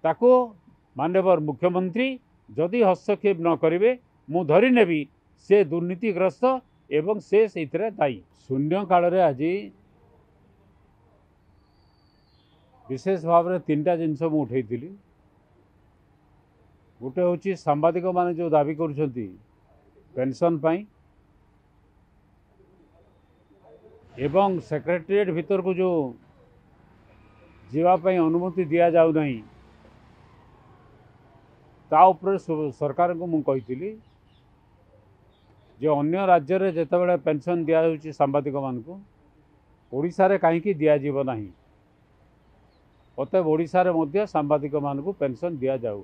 ताको माननीय मुख्यमंत्री जदि हस्तक्षेप न करेंगे मु धरी नेबी से दुर्नीतिग्रस्त एवं से दायी। शून्य काल रे आज विशेष भाव में 3टा जिनस मु उठे गोटे हूँ सांबादिक माने जो दाबी करुछंती पेंशन पाई एवं सेक्रेटेरिएट भीतर को जो जीवापाई अनुमति दि जाऊ नहीं ता उपरे सरकार को मुझे कही जो अन्य राज्य रे जेतेबेले पेंशन दिया जाउची सांबादिक मानकु ओडिसा रे काहे कि दिया जीव नाही अतएव ओडिसा रे मध्य सांबादिक मानकु पेंशन दिया जाऊ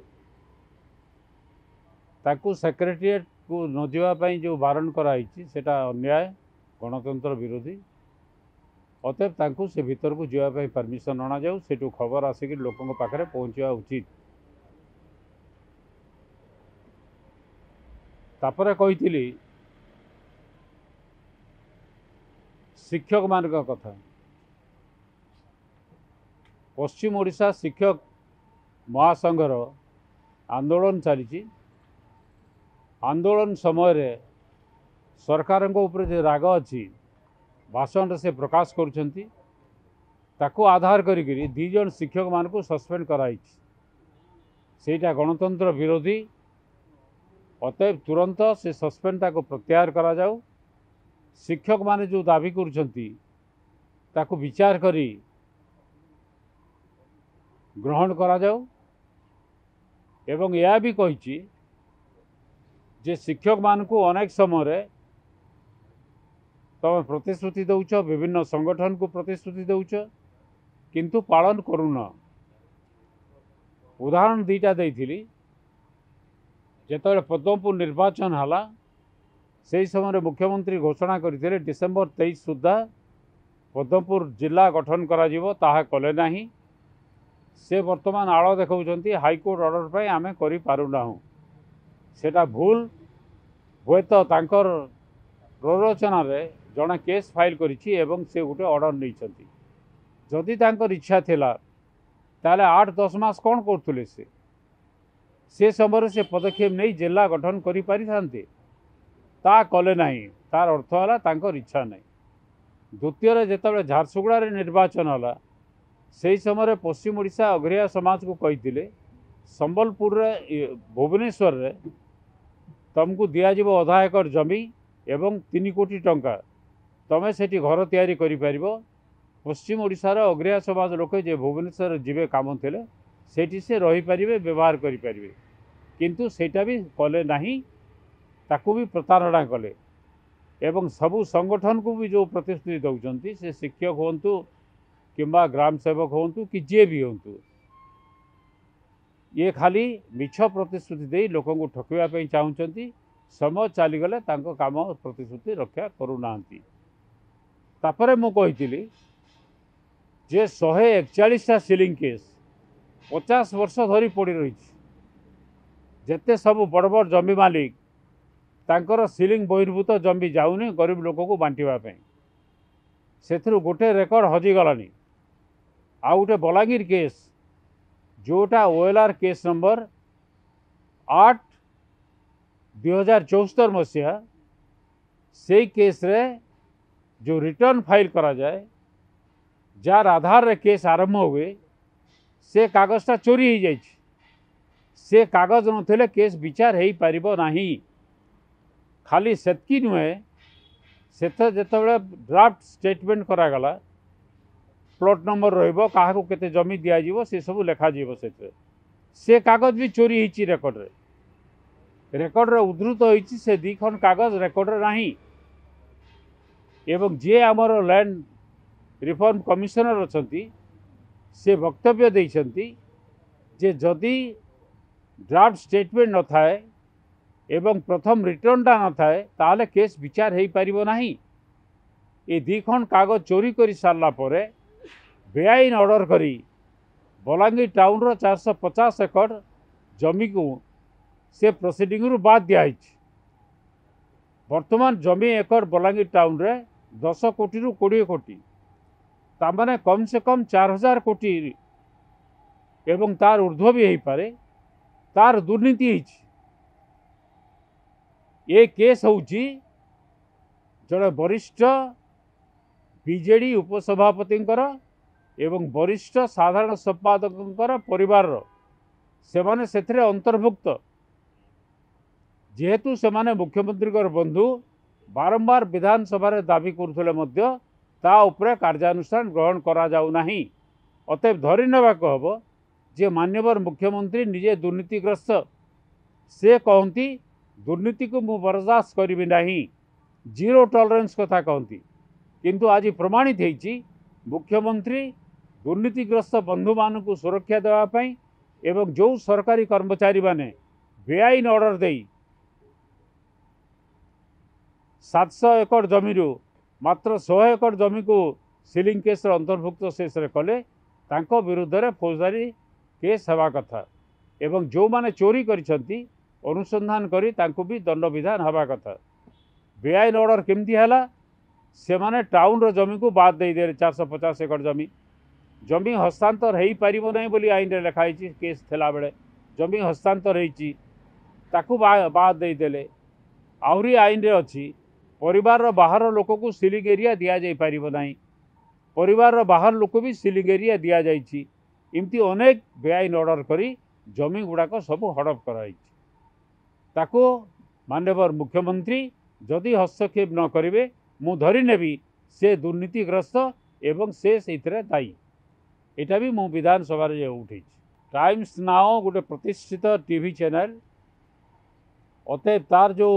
ताकू सेक्रेटेरिएट को न जावाई जो बारण कराई सेटा अन्याय गणतंत्र विरोधी अतएव तांकु से भीतर को जावाई परमिशन अणा जाऊ सेटू खबर आसिक लोकों पाखरे पहुँचवा उचित। तापरे कही शिक्षक मान कथा पश्चिम ओडिशा शिक्षक महासंघर आंदोलन चली आंदोलन समय रे सरकार ऊपर जो राग अच्छी भाषण से प्रकाश करुछंती ताको आधार करी 2 जन शिक्षक मान को सस्पेंड कराई सेटा गणतंत्र विरोधी अतएव तुरंत से सस्पेंड ताको प्रत्याहार करा जाऊ। शिक्षक माने जो दाबी करुछंती ताको विचार करी ग्रहण करा जाऊ एवं यह भी कही जे शिक्षक मान को अनेक समय तुम प्रतिश्रुति दौच विभिन्न संगठन को प्रतिश्रुति दौच किंतु पालन करुन। उदाहरण 2टा देइथिली जेतबेले पद्मपुर निर्वाचन हला से समय मुख्यमंत्री घोषणा करते डिसेम्बर 23 सुधा पद्मपुर जिला गठन करा ताहा कले नाही से वर्तमान आड़ देखा हाईकोर्ट ऑर्डर पर आम करूना सेटा भूल हुए तो तांकर प्ररोचन जड़े केस फाइल करिछि एवं से गोटे ऑर्डर नहीं जदि तांकर इच्छा थिला ताले 8-10 मास कौन करथुले से समय से पदक्षेप नहीं जिला गठन करि पारि थांते ता कले नहीं तार अर्थ है तांकर इच्छा नहीं। द्वितीय जेतबेले झारसुगुड़ा निर्वाचन हला से समय पश्चिम ओडिशा अग्रिया समाज को कही संबलपुर भुवनेश्वर रे तुमको दिज्व अधा एकर जमी एवं 3 कोटी टंका तमें से घर तैयारी करि परिबो। पश्चिम ओडिशार अग्रिया समाज लोक जे भुवनेश्वर जीवे काम थे सेठी से रही पारिबे व्यवहार करि परिबे किंतु सेटा भी कले नहीं ताकू भी प्रतारणा कले एवं सबू संगठन को भी जो प्रतिश्रुति दौरान से शिक्षक होंतु किंबा ग्राम सेवक होंतु कि जे भी होंतु ये खाली मिछ प्रतिश्रुति दे लोक ठकवाई चाहूँगी समय चलीगले काम प्रतिश्रुति रक्षा करूना। तापर मु कही जे 141टा सिलिंग केस 50 वर्ष धरी पड़ी रही जेते सब बड़ बड़ जमी मालिक तांकर सिलिंग बहिर्भूत जमी जाऊनी गरीब लोक को बांटापी से गोटे रेकर्ड हजिगलानी। आ गोटे बलांगीर केस जोटा OLR केस नंबर 8/2074 मसीहा से केस रे जो रिटर्न फाइल करा जाए जार आधार रे केस आरंभ हुए से कागजटा चोरी हो जाए से कागज नथिले केस विचार हो पारिबो नाही। खाली सेतकी नुहे से जेतेबेले ड्राफ्ट स्टेटमेंट करागला प्लॉट नंबर रहिबो काहाको केते जमी दिया जीवो से सब लेखा जीवो से कागज भी चोरी होईची रेकर्ड रे उद्धृत होईची से 2 खंड कागज रेकर्ड रे नाही एवं जे आमर लैंड रिफॉर्म कमिशनर अछंती से वक्तव्य देइछंती जे जदि ड्राफ्ट स्टेटमेंट न थाए एवं प्रथम रिटर्नटा न थाए ताले केस विचार हो पारिबो नाही। ए 2 खंड कागज चोरी करी सारला परे बेआईन ऑर्डर करी बलांगीर टाउन रो 450 एकड़ जमी को से प्रोसीडिंग रु बाद दिया। वर्तमान जमी एकड़ बलांगीर टाउन रे 10 कोटी रु 20 कोटी तामाने कम से कम 4000 कोटी एवं तार ऊर्ध्व भी हो पारे तार दुर्नीति ये केस होउची जड़े वरिष्ठ बीजेडी उपसभापति एवं वरिष्ठ साधारण संपादक परिवार से माने सेथिरे अंतर्भुक्त जेहेतु से माने मुख्यमंत्री बंधु बारंबार विधानसभा दाबी करुले मध्य ता उपरे कार्यानुष्ठान ग्रहण करा जाऊ नाही। अतएव धरी नेबाक हबो जे मान्यवर मुख्यमंत्री निजे दुर्नीतिग्रस्त से कहती दुर्नीति को मु बर्दाश्त करी नहीं जीरो टॉलरेंस कथा कहती किंतु आज प्रमाणित होईची मुख्यमंत्री दुर्नीतिग्रस्त बंधु मान को सुरक्षा देवाई एवं जो सरकारी कर्मचारी माने बेआईन ऑर्डर दे 700 एकड़ जमी मात्र 100 एकड़ जमी को सीलिंग केस अंतर्भुक्त शेष कले तांको विरुद्ध रे फौजदारी केस हवा कथा एवं जो माने चोरी करिसंती अनुसंधान करी तांको भी दंड विधान हवा कथा। बेआईन ऑर्डर केमती हैला से माने टाउन रो जमी को बाद दे दे 450 एकड़ जमी हस्तांतर हो पारिबो नहीं बोली आईन रे लिखाई केस थिला बेले जमी हस्तांतर होईची ताकू बाद दे देले आउरी आईन रे अछि परिवार रो बाहर लोक को सीलिंग एरिया दिया जाई पारिबो नहीं परिवार रो बाहर लोक भी सीलिंग एरिया दिया जाईची इमती अनेक बेआईन ऑर्डर करी जमी गुड़ाक सब हड़प कराई ताको माननीय मुख्यमंत्री जदि हस्तक्षेप न करेंगे मु धरी नेबी से दुर्नीतिग्रस्त एवं से दायी एटा भी मु विधानसभा उठे। टाइम्स नाउ गोटे प्रतिष्ठित टीवी चैनल अतएव तार जो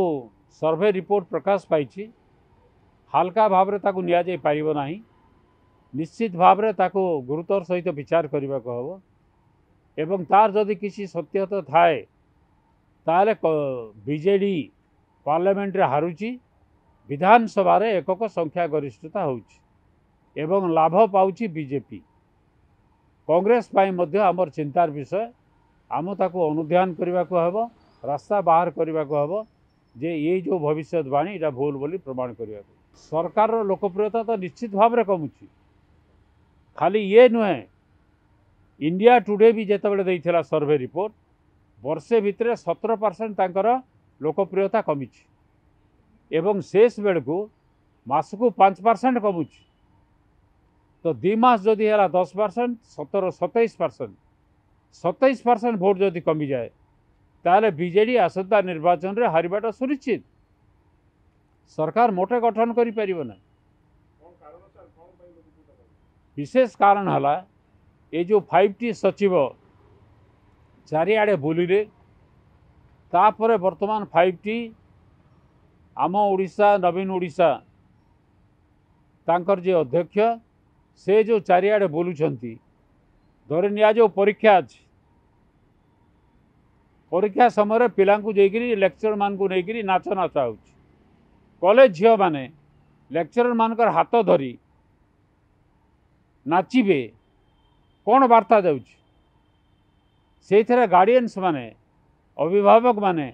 सर्वे रिपोर्ट प्रकाश पाई हालका भाव ताकू निया जाई पारिबो नाही निश्चित भाव ताकू गुरुतर सहित विचार करने को हम एवं तार जदि किसी सत्यता थाए ताले बीजेडी पार्लियामेंट रे हारुची विधानसभा रे एकक संख्या गरिष्ठता होउची एवं लाभ पाउची बीजेपी कांग्रेस पाई मध्य आमर चिंतार विषय आम ताकू अनुध्यान करने को हम रास्ता बाहर करने को हम जे ये जो भविष्यवाणी इटा भूल बोली प्रमाण करने को सरकार लोकप्रियता तो निश्चित भाव में कमुची खाली ये नुहे इंडिया टुडे भी जितेबाला देइथिला सर्वे रिपोर्ट वर्षे भितर 17% तांकर लोकप्रियता कमी एवं शेष बेल को मास को 5% कमुची तो 2 मास जदि है 10% 27% 27% भोट जदि कमी जाए ताले बीजेडी आसंता निर्वाचन रे हारिबाटा सुनिश्चित सरकार मोटे गठन करि परिबो ना। विशेष कारण है ये जो 5T सचिव चारिआडे बुलिले तापर वर्तमान 5T आम ओडिशा नवीन ओडिशा तांकर जे अध्यक्ष से जो चारिआडे बुलुछंती धरे निया जो परीक्षा अछि परीक्षा समय पिलांकु जेगिरी लेक्चर मान को नेगिरी नाच नाचा होछि कॉलेज झियो माने लेक्चरर मानकर हाथ धरी नाचिबे कौन वार्ता जाउछि से गार्डियंस माने अभिभावक माने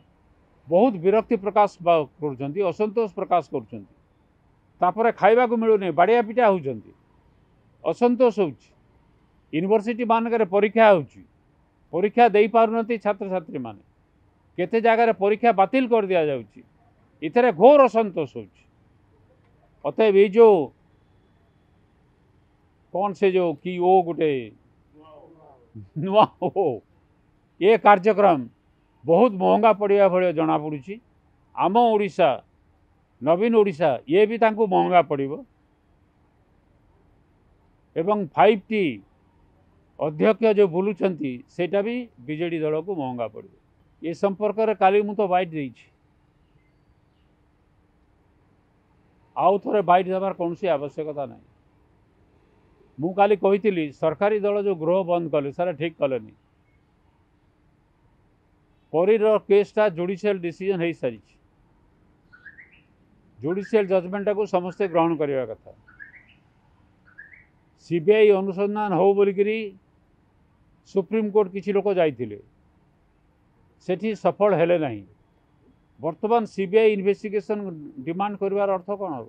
बहुत विरक्ति प्रकाश कर असंतोष प्रकाश कर खाइबा को मिलूनी बाड़िया पिटा होउछंती असंतोष होउछि यूनिवर्सिटी मानकर परीक्षा होउछि परीक्षा दे पारुनती छात्र छात्री माने केते जगह परीक्षा बातिल कर दिया जाउछि इथरे घोर असंतोष होउछि। अतएव ये जो कौन से जो कि वो गोटे नुआ हो ये कार्यक्रम बहुत महंगा पड़ा भाया जना पड़ी आम ओडिशा नवीन ओडिशा ये भी तांको महंगा पड़ो एवं 5T अध्यक्ष जो बुलुचंती सेटा भी बीजेडी दल को महंगा पड़ो ये संपर्क में काली मु तो बाइट देइछि आउ थोड़े बाइट देवार कौन सी आवश्यकता नहीं मु काली कही सरकारी दल जो गृह बंद कले सारा ठीक कलेनी परीर केसटा जुडिशियल डिसीजन हो सारी जुडिशियल जजमेंट को समस्ते ग्रहण करने कथा सीबीआई अनुसंधान हो बोलिकी सुप्रीम कोर्ट किसी लोक जाइए सेठी सफल हेले नहीं बर्तमान सीबीआई इन्वेस्टिगेशन डिमांड कर अर्थ कौन हम